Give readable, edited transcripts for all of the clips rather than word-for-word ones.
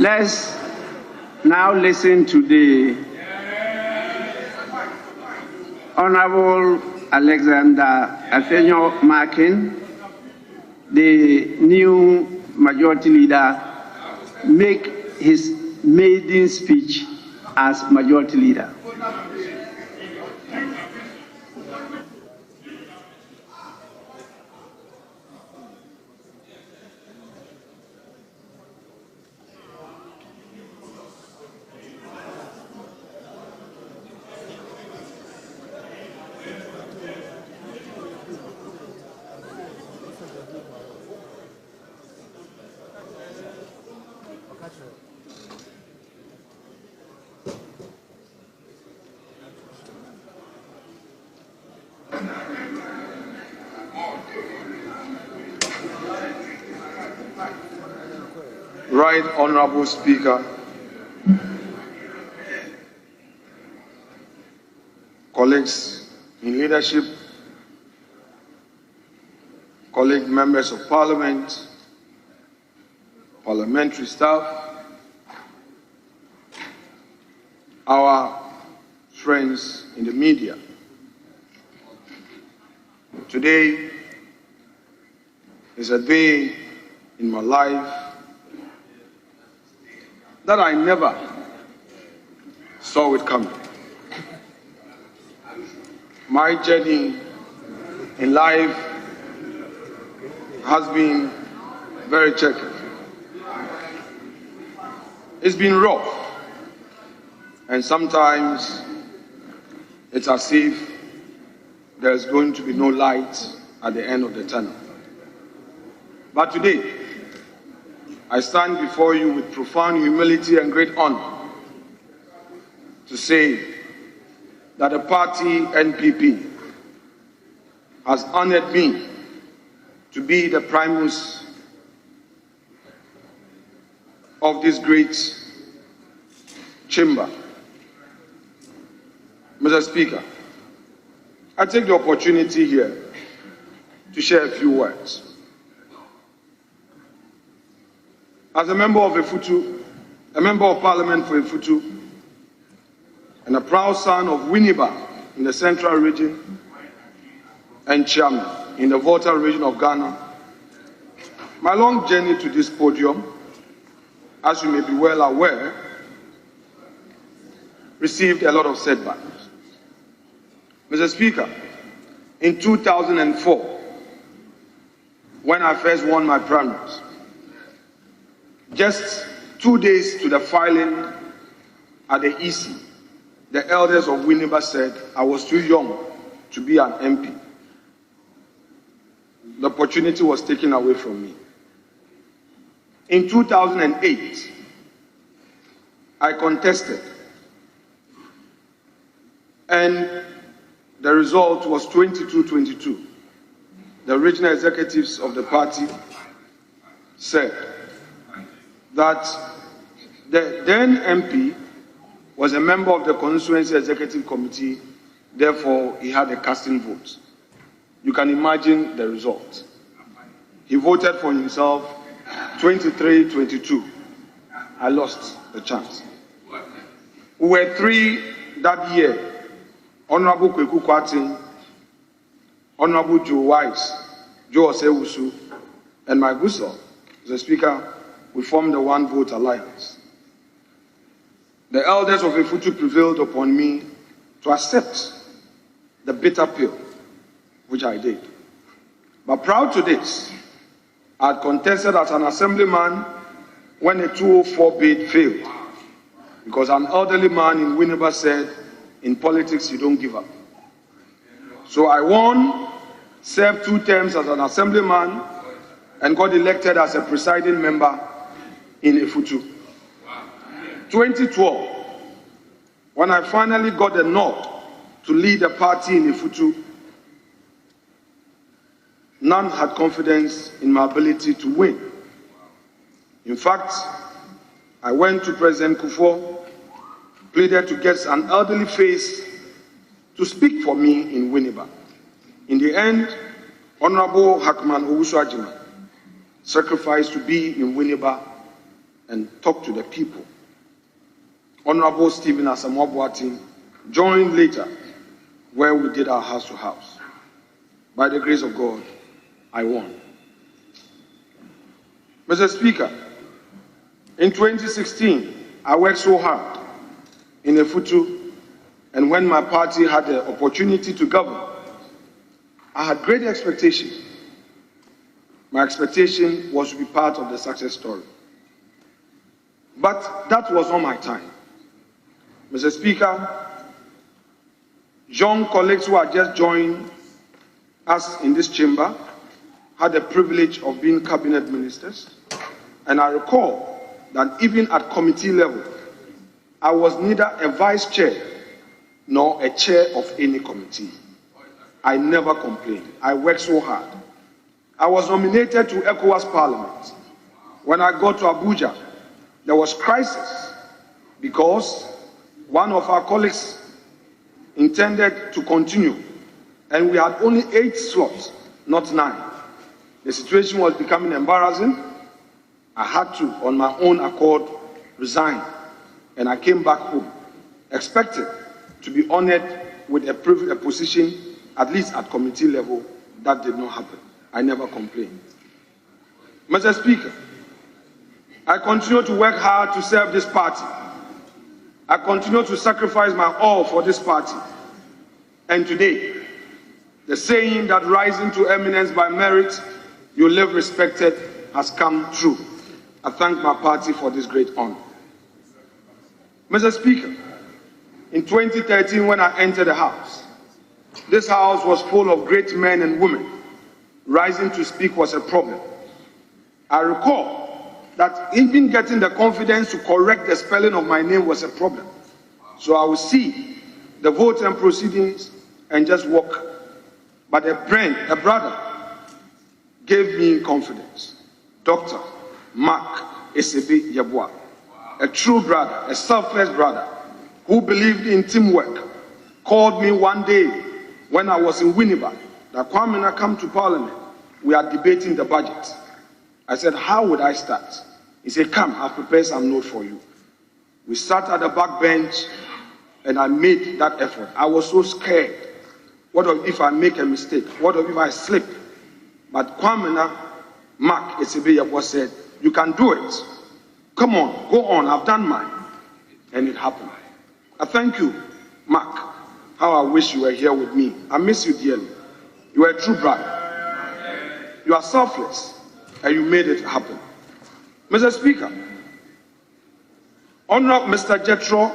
Let's now listen to the Honorable Alexander Afenyo-Markin, the new majority leader, make his maiden speech as majority leader. Right Honorable Speaker, colleagues in leadership, colleague members of Parliament, parliamentary staff, our friends in the media. Today is a day in my life that I never saw it coming. My journey in life has been very checkered. It's been rough, and sometimes it's as if there's going to be no light at the end of the tunnel. But today, I stand before you with profound humility and great honor to say that the party NPP has honored me to be the primus of this great chamber. Mr. Speaker, I take the opportunity here to share a few words. As a member of a member of Parliament for Efutu, and a proud son of Winneba in the Central Region, and chairman in the Volta region of Ghana, my long journey to this podium, as you may be well aware, received a lot of setbacks. Mr. Speaker, in 2004, when I first won my primaries, just 2 days to the filing at the EC, the elders of Winneba said I was too young to be an MP. The opportunity was taken away from me. In 2008, I contested, and the result was 22-22. The regional executives of the party said that the then MP was a member of the constituency executive committee, therefore he had a casting vote. You can imagine the result. He voted for himself 23-22. I lost the chance. We were three that year: Honorable Kweku Kwatin, Honorable Joe Wise, Joe Osewusu, and my good self, the Speaker. We formed the One Vote Alliance. The elders of Efutu prevailed upon me to accept the bitter pill, which I did. But proud to this, I had contested as an assemblyman when a 204 bid failed, because an elderly man in Winneba said, in politics you don't give up. So I won, served 2 terms as an assemblyman, and got elected as a presiding member in Efutu. 2012, when I finally got the nod to lead the party in Efutu, none had confidence in my ability to win. In fact, I went to President Kufuor, pleaded to get an elderly face to speak for me in Winneba. In the end, Honorable Hackman Owusu-Agyeman sacrificed to be in Winneba and talk to the people. Honorable Stephen Asamoah joined later, where we did our house to house. By the grace of God, I won. Mr. Speaker, in 2016, I worked so hard in Efutu, and when my party had the opportunity to govern, I had great expectation. My expectation was to be part of the success story. But that was not my time. Mr. Speaker, young colleagues who had just joined us in this chamber had the privilege of being cabinet ministers. And I recall that even at committee level, I was neither a vice chair nor a chair of any committee. I never complained. I worked so hard. I was nominated to ECOWAS Parliament. When I got to Abuja, there was crisis because one of our colleagues intended to continue, and we had only 8 slots, not 9. The situation was becoming embarrassing. I had to, on my own accord, resign, and I came back home, expected to be honored with a position, at least at committee level. That did not happen. I never complained. Mr. Speaker, I continue to work hard to serve this party. I continue to sacrifice my all for this party. And today, the saying that rising to eminence by merit, you live respected, has come true. I thank my party for this great honor. Mr. Speaker, in 2013, when I entered the House, this House was full of great men and women. Rising to speak was a problem. I recall that even getting the confidence to correct the spelling of my name was a problem. So I would see the vote and proceedings and just walk. But a brother, gave me confidence. Dr. Mark Esebe Yeboah, a true brother, a selfless brother, who believed in teamwork, called me one day when I was in Winnipeg, that Kwame and I come to Parliament. We are debating the budget. I said, how would I start? He said, come, I'll prepare some notes for you. We sat at the back bench and I made that effort. I was so scared. What if I make a mistake? What if I slip? But Kwame Mark Esebe Yeboah said, you can do it. Come on, go on, I've done mine. And it happened. I thank you, Mark. How I wish you were here with me. I miss you dearly. You are a true brother. You are selfless, and you made it happen. Mr. Speaker, Honorable Mr. Jethro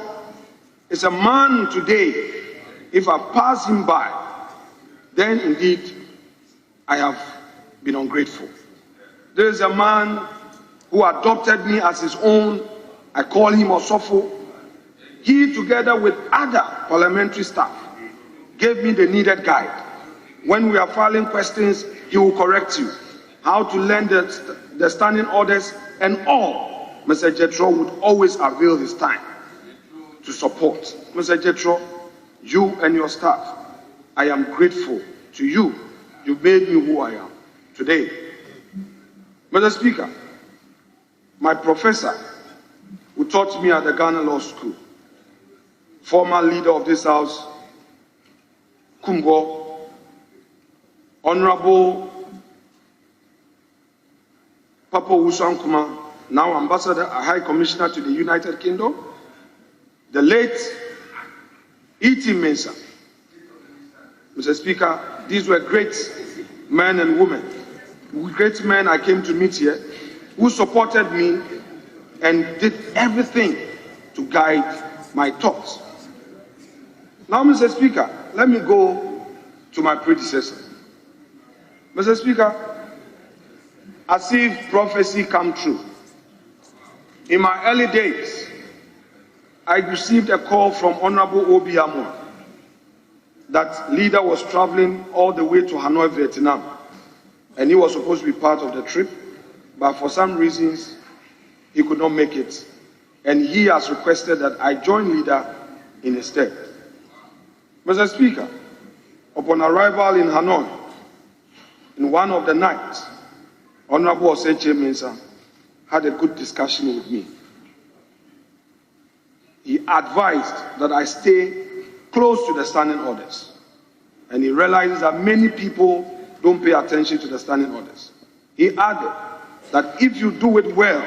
is a man today, if I pass him by, then indeed I have been ungrateful. There is a man who adopted me as his own. I call him Osofo. He, together with other parliamentary staff, gave me the needed guide. When we are filing questions, he will correct you. How to learn the standing orders and all. Mr. Jethro would always avail his time to support. Mr. Jethro, you and your staff, I am grateful to you. You made me who I am today. Mr. Speaker, my professor who taught me at the Ghana Law School, former leader of this house, Kumbo, Honorable Papa Wusankuma, now Ambassador, a High Commissioner to the United Kingdom, the late E.T. Mensah. Mr. Speaker, these were great men and women, great men I came to meet here, who supported me and did everything to guide my thoughts. Now, Mr. Speaker, let me go to my predecessor. Mr. Speaker, as if prophecy come true. In my early days, I received a call from Honorable Obiamo that leader was traveling all the way to Hanoi, Vietnam, and he was supposed to be part of the trip, but for some reasons, he could not make it, and he has requested that I join leader in his stead. Mr. Speaker, upon arrival in Hanoi, in one of the nights, Honorable Osei Mensah had a good discussion with me. He advised that I stay close to the standing orders. And he realizes that many people don't pay attention to the standing orders. He added that if you do it well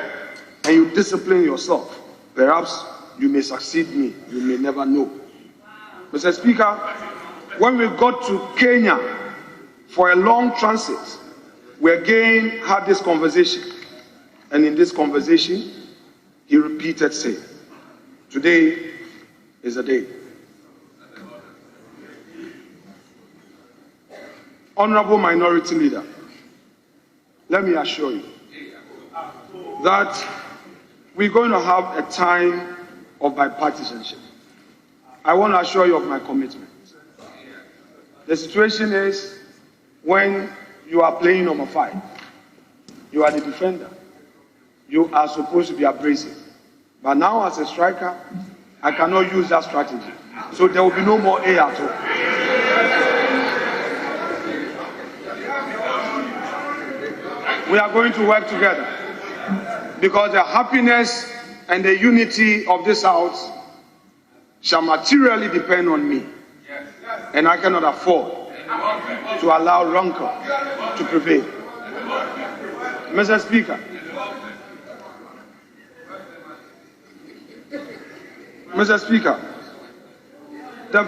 and you discipline yourself, perhaps you may succeed me. You may never know. Mr. Speaker, when we got to Kenya for a long transit, we again had this conversation. And in this conversation, he repeated saying, today is the day. Honorable Minority Leader, let me assure you that we're going to have a time of bipartisanship. I want to assure you of my commitment. The situation is when you are playing number 5, you are the defender. You are supposed to be abrasive. But now as a striker, I cannot use that strategy. So there will be no more A at all. We are going to work together because the happiness and the unity of this house shall materially depend on me. And I cannot afford to allow rancor to prevail. Mr. Speaker, the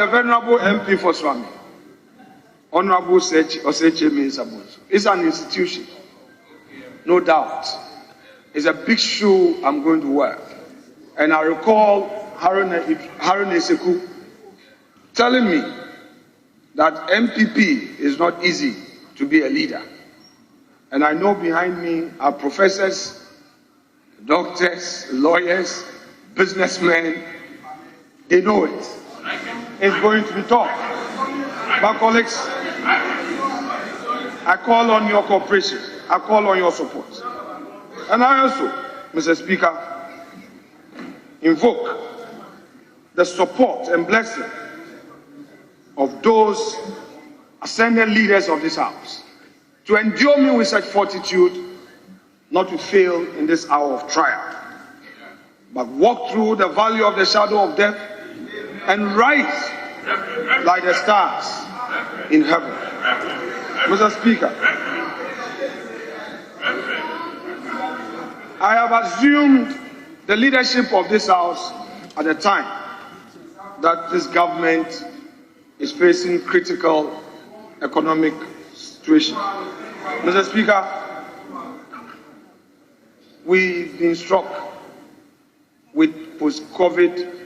venerable MP for Swami, Honorable Oseche Mensabonso, is an institution, no doubt. It's a big shoe I'm going to wear. And I recall Harun Eseku telling me that MPP is not easy to be a leader. And I know behind me are professors, doctors, lawyers, businessmen. They know it. It's going to be tough. But colleagues, I call on your cooperation. I call on your support. And I also, Mr. Speaker, invoke the support and blessing of those ascended leaders of this house to endure me with such fortitude, not to fail in this hour of trial, but walk through the valley of the shadow of death and rise like the stars in heaven. Mr. Speaker, I have assumed the leadership of this house at a time that this government is facing critical economic situation. Mr. Speaker, we've been struck with post-COVID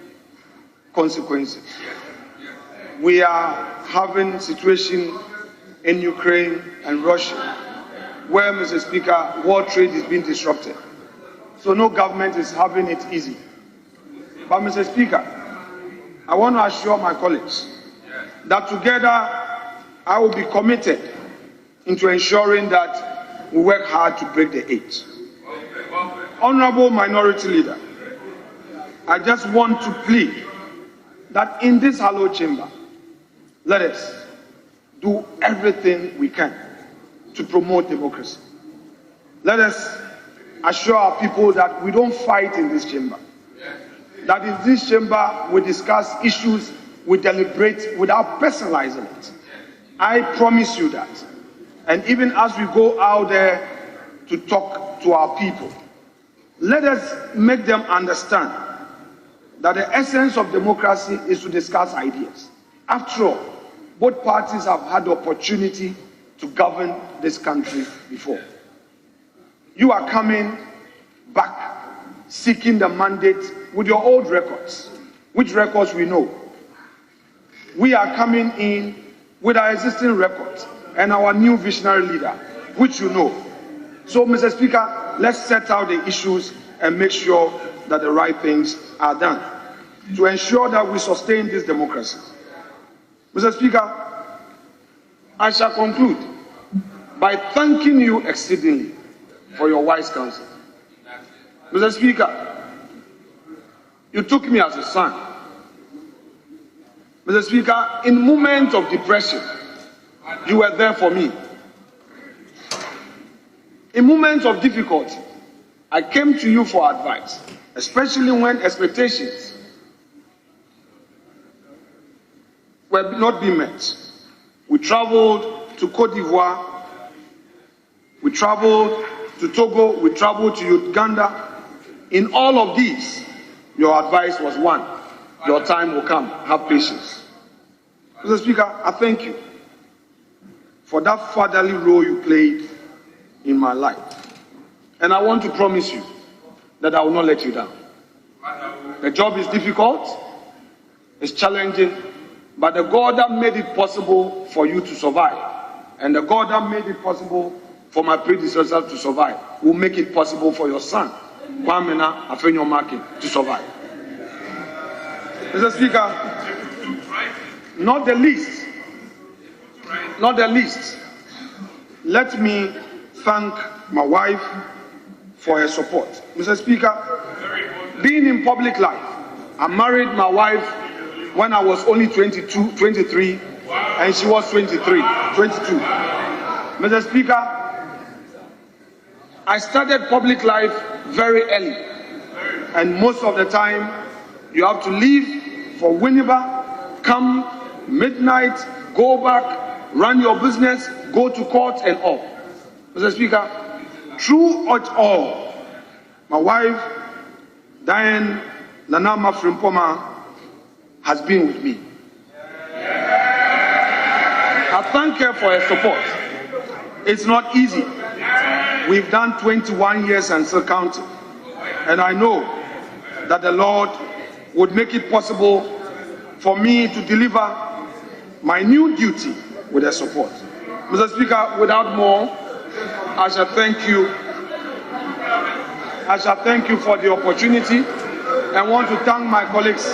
consequences. We are having a situation in Ukraine and Russia where, Mr. Speaker, world trade is being disrupted. So no government is having it easy. But, Mr. Speaker, I want to assure my colleagues that together I will be committed into ensuring that we work hard to break the 8. Honorable Minority Leader, I just want to plead that in this hallowed chamber, let us do everything we can to promote democracy. Let us assure our people that we don't fight in this chamber. That in this chamber we discuss issues, we deliberate without personalizing it. I promise you that. And even as we go out there to talk to our people, let us make them understand that the essence of democracy is to discuss ideas. After all, both parties have had the opportunity to govern this country before. You are coming back seeking the mandate with your old records, which records we know. We are coming in with our existing records and our new visionary leader, which you know. So, Mr. Speaker, let's set out the issues and make sure that the right things are done to ensure that we sustain this democracy. Mr. Speaker, I shall conclude by thanking you exceedingly for your wise counsel. Mr. Speaker, you took me as a son. Mr. Speaker, in moments of depression, you were there for me. In moments of difficulty, I came to you for advice, especially when expectations were not being met. We traveled to Côte d'Ivoire, we traveled to Togo, we traveled to Uganda. In all of these, your advice was one: your time will come, have patience. Mr. Speaker, I thank you for that fatherly role you played in my life. And I want to promise you that I will not let you down. The job is difficult, it's challenging, but the God that made it possible for you to survive, and the God that made it possible for my predecessor to survive, will make it possible for your son, Afenyo-Markin, to survive. Mr. Speaker, not the least, let me thank my wife for her support. Mr. Speaker, being in public life, I married my wife when I was only 23, and she was 22. Mr. Speaker, I started public life very early, and most of the time, you have to leave for Winneba, come midnight, go back, run your business, go to court and all. Mr. Speaker, through it all, my wife, Diane Lanama Frimpoma, has been with me. I thank her for her support. It's not easy. We've done 21 years and still counting. And I know that the Lord would make it possible for me to deliver my new duty with her support. Mr. Speaker, without more, I shall thank you. I shall thank you for the opportunity and want to thank my colleagues